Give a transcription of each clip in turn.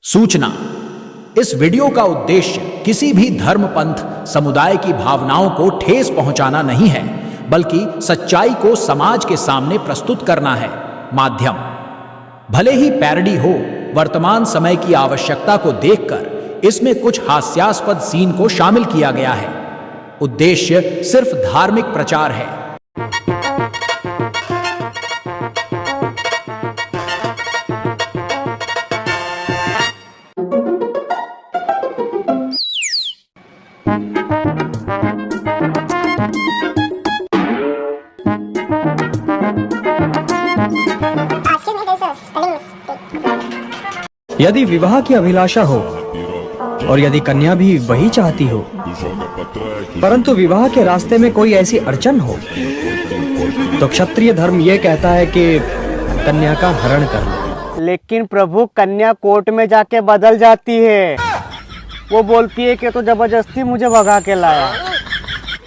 सूचना। इस वीडियो का उद्देश्य किसी भी धर्म पंथ समुदाय की भावनाओं को ठेस पहुंचाना नहीं है, बल्कि सच्चाई को समाज के सामने प्रस्तुत करना है। माध्यम भले ही पैरडी हो, वर्तमान समय की आवश्यकता को देखकर इसमें कुछ हास्यास्पद सीन को शामिल किया गया है। उद्देश्य सिर्फ धार्मिक प्रचार है। यदि विवाह की अभिलाषा हो और यदि कन्या भी वही चाहती हो, परंतु विवाह के रास्ते में कोई ऐसी अड़चन हो, तो क्षत्रिय धर्म ये कहता है कि कन्या का हरण कर लो। लेकिन प्रभु, कन्या कोर्ट में जाके बदल जाती है। वो बोलती है कि तो जबरदस्ती मुझे भगा के लाया,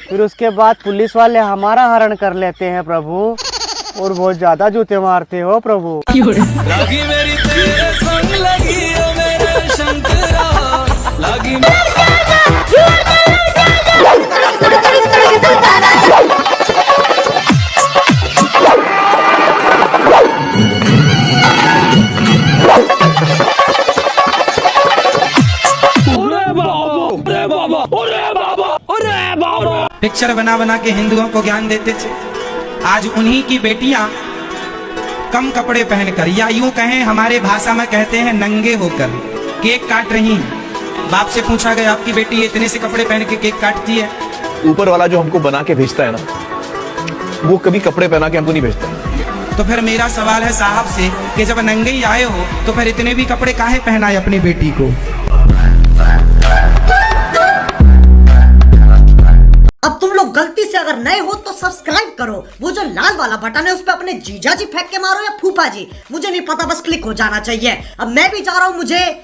फिर उसके बाद पुलिस वाले हमारा हरण कर लेते हैं प्रभु, और बहुत ज्यादा जूते मारते हो प्रभु। लगी मेरी तेरे संग लगी ओ मेरे शंकरा, लगी पिक्चर बना बना के हिंदुओं को ज्ञान देते थे। आज उन्हीं की बेटियां कम कपड़े पहनकर, या यूं कहें हमारे भाषा में कहते हैं नंगे होकर, केक काट रही हैं। बाप से पूछा गया, आपकी बेटी इतने से कपड़े पहन के केक काटती है? ऊपर वाला जो हमको बना के भेजता है ना, वो कभी कपड़े पहना के हमको नहीं भेजता। तो फिर मेरा सवाल है साहब से कि जब नंगे ही आए हो तो फिर इतने भी कपड़े काहे पहनाए अपनी बेटी को? अब तुम लोग गलती से अगर नए हो तो सब्सक्राइब करो। वो जो लाल वाला बटन है उस पर अपने जीजा जी फेंक के मारो या फूफा जी, मुझे नहीं पता, बस क्लिक हो जाना चाहिए। अब मैं भी जा रहा हूं, मुझे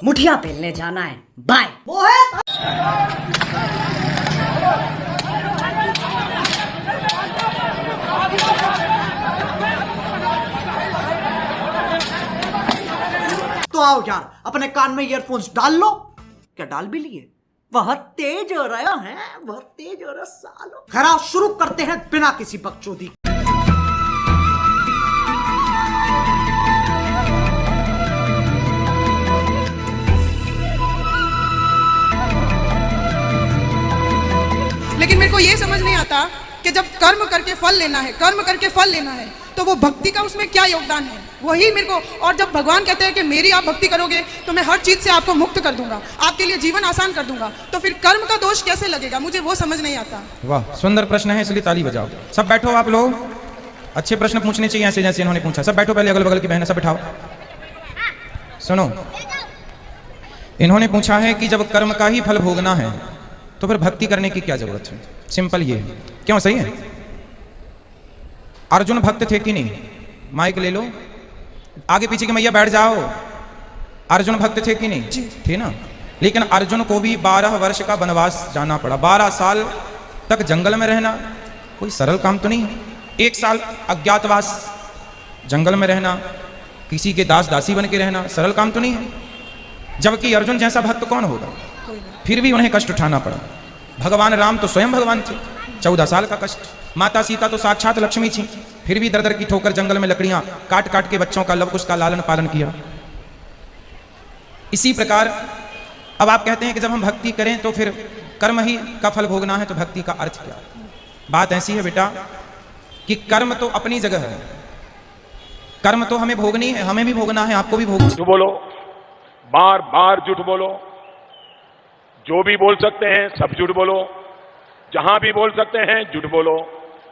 मुठिया पेलने जाना है। बाय। वो है तो आओ यार, अपने कान में ईयरफोन्स डाल लो। क्या डाल भी लिए? बहुत तेज हो रहा है, बहुत तेज हो रहा सालो। खैर, शुरू करते हैं बिना किसी बकचोदी। लेकिन मेरे को ये समझ नहीं आता कि जब कर्म करके फल लेना है, कर्म करके फल लेना है, तो वो भक्ति का उसमें क्या योगदान है? वही मेरे को। और जब भगवान कहते हैं कि मेरी आप भक्ति करोगे तो मैं हर चीज से आपको मुक्त कर दूंगा, आपके लिए जीवन आसान कर दूंगा, तो फिर कर्म का दोष कैसे लगेगा? मुझे वो समझ नहीं आता। वाह, सुंदर प्रश्न है, इसलिए ताली बजाओ। सब बैठो आप लोग, अच्छे प्रश्न पूछने चाहिए ऐसे जैसे इन्होंने पूछा। सब बैठो, पहले अगल बगल की बहनें सब बैठाओ। सुनो, इन्होंने पूछा है कि जब कर्म का ही फल भोगना है तो फिर भक्ति करने की क्या जरूरत है? सिंपल ये है। क्यों? सही है। अर्जुन भक्त थे कि नहीं? माइक ले लो, आगे पीछे की मैया बैठ जाओ। अर्जुन भक्त थे कि नहीं? थे ना। लेकिन अर्जुन को भी 12 वर्ष का वनवास जाना पड़ा। 12 साल तक जंगल में रहना कोई सरल काम तो नहीं है। 1 साल अज्ञातवास जंगल में रहना, किसी के दास दासी बन के रहना सरल काम तो नहीं है। जबकि अर्जुन जैसा भक्त कौन होगा? फिर भी उन्हें कष्ट उठाना पड़ा। भगवान राम तो स्वयं भगवान थे, 14 साल का कष्ट। माता सीता तो साक्षात लक्ष्मी थी, फिर भी दर दर की ठोकर जंगल में लकड़ियां काट काट के बच्चों का लवकुश का लालन पालन किया। इसी प्रकार अब आप कहते हैं कि जब हम भक्ति करें तो फिर कर्म ही का फल भोगना है, तो भक्ति का अर्थ क्या? बात ऐसी है बेटा कि कर्म तो अपनी जगह है, कर्म तो हमें भोगनी है, हमें भी भोगना है, आपको भी भोगना। झूठ बोलो, बार बार झूठ बोलो, जो भी बोल सकते हैं सब झूठ बोलो, जहां भी बोल सकते हैं झूठ बोलो,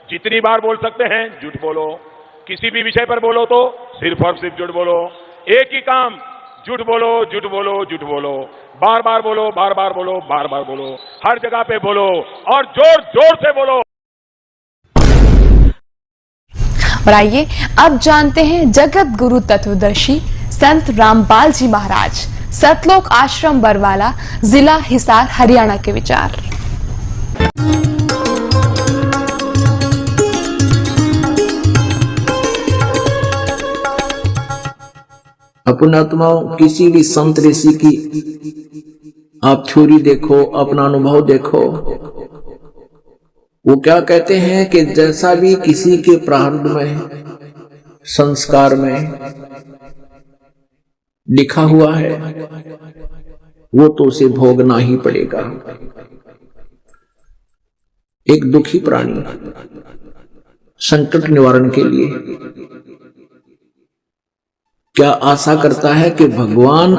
जितनी बार बोल सकते हैं झूठ बोलो, किसी भी विषय पर बोलो तो सिर्फ और सिर्फ झूठ बोलो। एक ही काम, झूठ बोलो, झूठ बोलो, झूठ बोलो, बार बार बोलो, बार बार बोलो, बार बार बोलो, हर जगह पे बोलो और जोर जोर से बोलो। और आइए अब जानते हैं जगत गुरु तत्वदर्शी संत रामपाल जी महाराज, सतलोक आश्रम बरवाला, जिला हिसार, हरियाणा के विचार। पुण्यात्माओं, किसी भी संत ऋषि की आप थ्योरी देखो, अपना अनुभव देखो, वो क्या कहते हैं कि जैसा भी किसी के प्रारब्ध में, संस्कार में लिखा हुआ है वो तो उसे भोगना ही पड़ेगा। एक दुखी प्राणी संकट निवारण के लिए क्या आशा करता है कि भगवान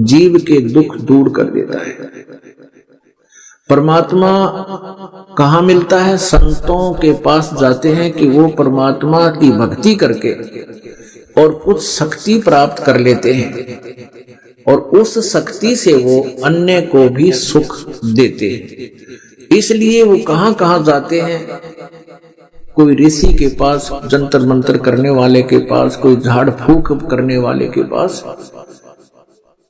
जीव के दुख दूर कर देता है। परमात्मा कहाँ मिलता है? संतों के पास जाते हैं कि वो परमात्मा की भक्ति करके और कुछ शक्ति प्राप्त कर लेते हैं और उस शक्ति से वो अन्य को भी सुख देते हैं। इसलिए वो कहाँ कहाँ जाते हैं? कोई ऋषि के पास, जंतर मंतर करने वाले के पास, कोई झाड़ फूक करने वाले के पास,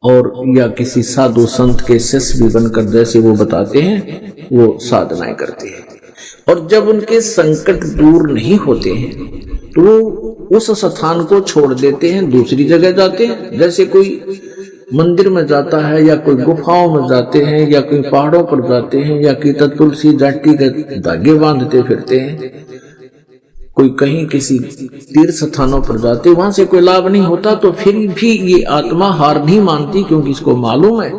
और या किसी साधु संत के शिष्य भी बनकर जैसे वो बताते हैं वो साधनाएं करते हैं। और जब उनके संकट दूर नहीं होते हैं तो वो उस स्थान को छोड़ देते हैं, दूसरी जगह जाते हैं। जैसे कोई मंदिर में जाता है या कोई गुफाओं में जाते हैं या कोई पहाड़ों पर जाते हैं या कि तुलसी जाटी के धागे बांधते फिरते हैं, कोई कहीं किसी तीर्थ स्थानों पर जाते, वहां से कोई लाभ नहीं होता, तो फिर भी ये आत्मा हार नहीं मानती, क्योंकि इसको मालूम है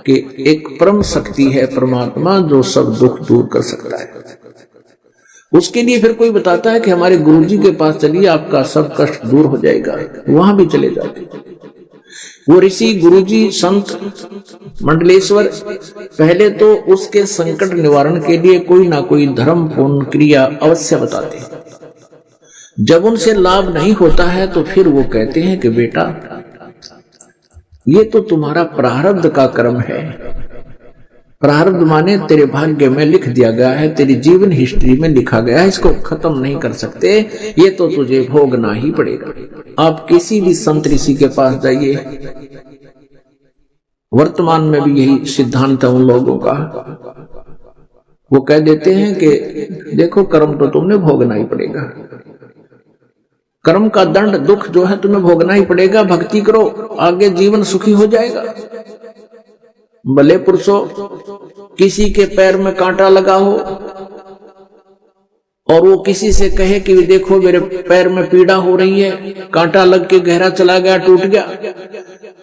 कि एक परम शक्ति है परमात्मा जो सब दुख दूर कर सकता है। उसके लिए फिर कोई बताता है कि हमारे गुरुजी के पास चलिए, आपका सब कष्ट दूर हो जाएगा, वहां भी चले जाते। वो ऋषि, गुरुजी, संत, मंडलेश्वर पहले तो उसके संकट निवारण के लिए कोई ना कोई धर्म पूर्ण क्रिया अवश्य बताते हैं। जब उनसे लाभ नहीं होता है तो फिर वो कहते हैं कि बेटा ये तो तुम्हारा प्रारब्ध का कर्म है। प्रारब्ध माने तेरे भाग्य में लिख दिया गया है, तेरी जीवन हिस्ट्री में लिखा गया है, इसको खत्म नहीं कर सकते, ये तो तुझे भोगना ही पड़ेगा। आप किसी भी संत ऋषि के पास जाइए, वर्तमान में भी यही सिद्धांत है उन लोगों का, वो कह देते हैं कि देखो कर्म तो तुमने भोगना ही पड़ेगा, कर्म का दंड दुख जो है तुम्हें भोगना ही पड़ेगा, भक्ति करो आगे जीवन सुखी हो जाएगा। भले पुरुषों, किसी के पैर में कांटा लगा हो और वो किसी से कहे कि देखो मेरे पैर में पीड़ा हो रही है, कांटा लग के गहरा चला गया, टूट गया,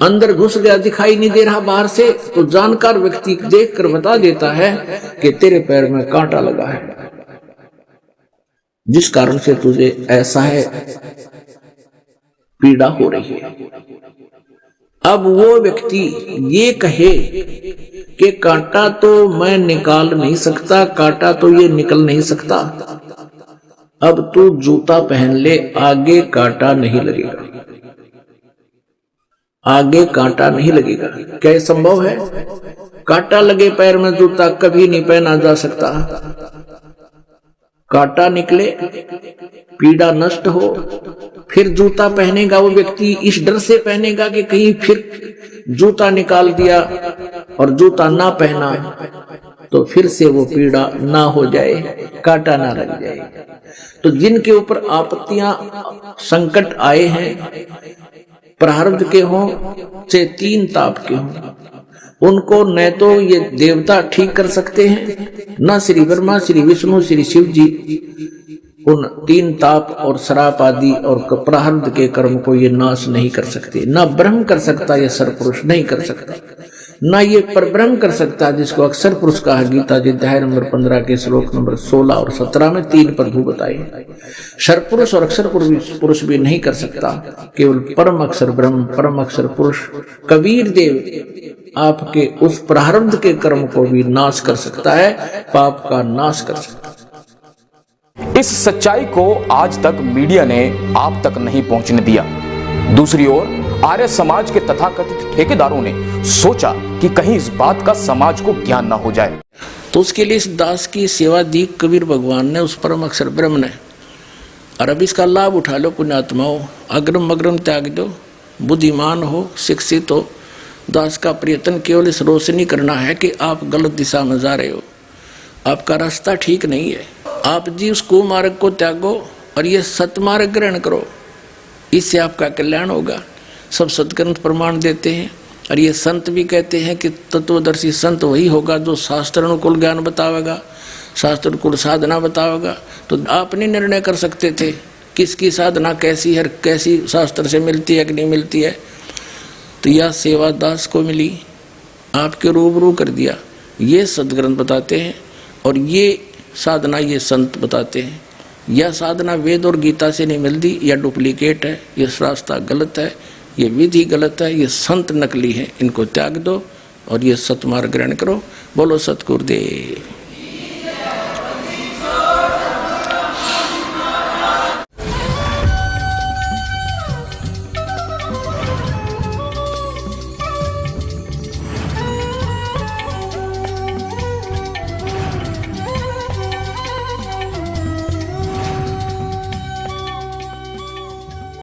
अंदर घुस गया, दिखाई नहीं दे रहा बाहर से, तो जानकार व्यक्ति देखकर बता देता है कि तेरे पैर में कांटा लगा है, जिस कारण से तुझे ऐसा है, पीड़ा हो रही है। अब वो व्यक्ति ये कहे कि कांटा तो मैं निकाल नहीं सकता, कांटा तो ये निकल नहीं सकता, अब तू जूता पहन ले, आगे कांटा नहीं लगेगा, आगे कांटा नहीं लगेगा। क्या ये संभव है? कांटा लगे पैर में जूता कभी नहीं पहना जा सकता। कांटा निकले, पीड़ा नष्ट हो, फिर जूता पहनेगा वो व्यक्ति, इस डर से पहनेगा कि कहीं फिर जूता निकाल दिया और जूता ना पहना तो फिर से वो पीड़ा ना हो जाए, कांटा ना लग जाए। तो जिनके ऊपर आपत्तियां, संकट आए हैं, प्रारब्ध के हों चाहे तीन ताप के हों, उनको न तो ये देवता ठीक कर सकते हैं, न श्री ब्रह्मा, श्री विष्णु, श्री शिव जी उन तीन ताप और श्राप आदि और प्रारब्ध के कर्म को ये नाश नहीं कर सकते। न ब्रह्म कर सकता, ये सरपुरुष नहीं कर सकता, न ये परब्रह्म कर सकता, जिसको अक्षर पुरुष कहा गीता जी अध्याय नंबर 15 के श्लोक नंबर 16 और 17 में तीन प्रभु बताए। सरपुरुष और अक्षर पुरुष भी नहीं कर सकता, केवल परम अक्षर ब्रह्म, परम अक्षर पुरुष कबीर देव आपके उस प्रारब्ध के कर्म को भी नाश कर सकता है, पाप का नाश कर सकता है। इस सच्चाई को आज तक मीडिया ने आप तक नहीं पहुंचने दिया। दूसरी ओर आर्य समाज के तथाकथित ठेकेदारों ने सोचा कि कहीं इस बात का समाज को ज्ञान ना हो जाए, तो उसके लिए इस दास की सेवा दी कबीर भगवान ने, उस परम अक्षर ब्रह्म ने। और अब इसका लाभ उठा लो पुण्यात्माओं, अग्रम अग्रम त्याग दो, बुद्धिमान हो, शिक्षित हो। दास का प्रयत्न केवल इस रोशनी करना है कि आप गलत दिशा में जा रहे हो, आपका रास्ता ठीक नहीं है। आप जी उस कुमार्ग को त्यागो और ये सतमार्ग ग्रहण करो, इससे आपका कल्याण होगा। सब सदग्रंथ प्रमाण देते हैं। और ये संत भी कहते हैं कि तत्वदर्शी संत वही होगा जो शास्त्र अनुकूल ज्ञान बतावेगा, शास्त्र अनुकूल साधना बतावेगा। तो आप नहीं निर्णय कर सकते थे किसकी साधना कैसी है, कैसी शास्त्र से मिलती है कि नहीं मिलती है। तो यह सेवा दास को मिली, आपके रूबरू कर दिया। ये सदग्रंथ बताते हैं और ये साधना ये संत बताते हैं। यह साधना वेद और गीता से नहीं मिलती, यह डुप्लीकेट है, यह रास्ता गलत है, ये विधि गलत है, ये संत नकली है। इनको त्याग दो और ये सतमार्ग ग्रहण करो। बोलो सतगुरुदेव।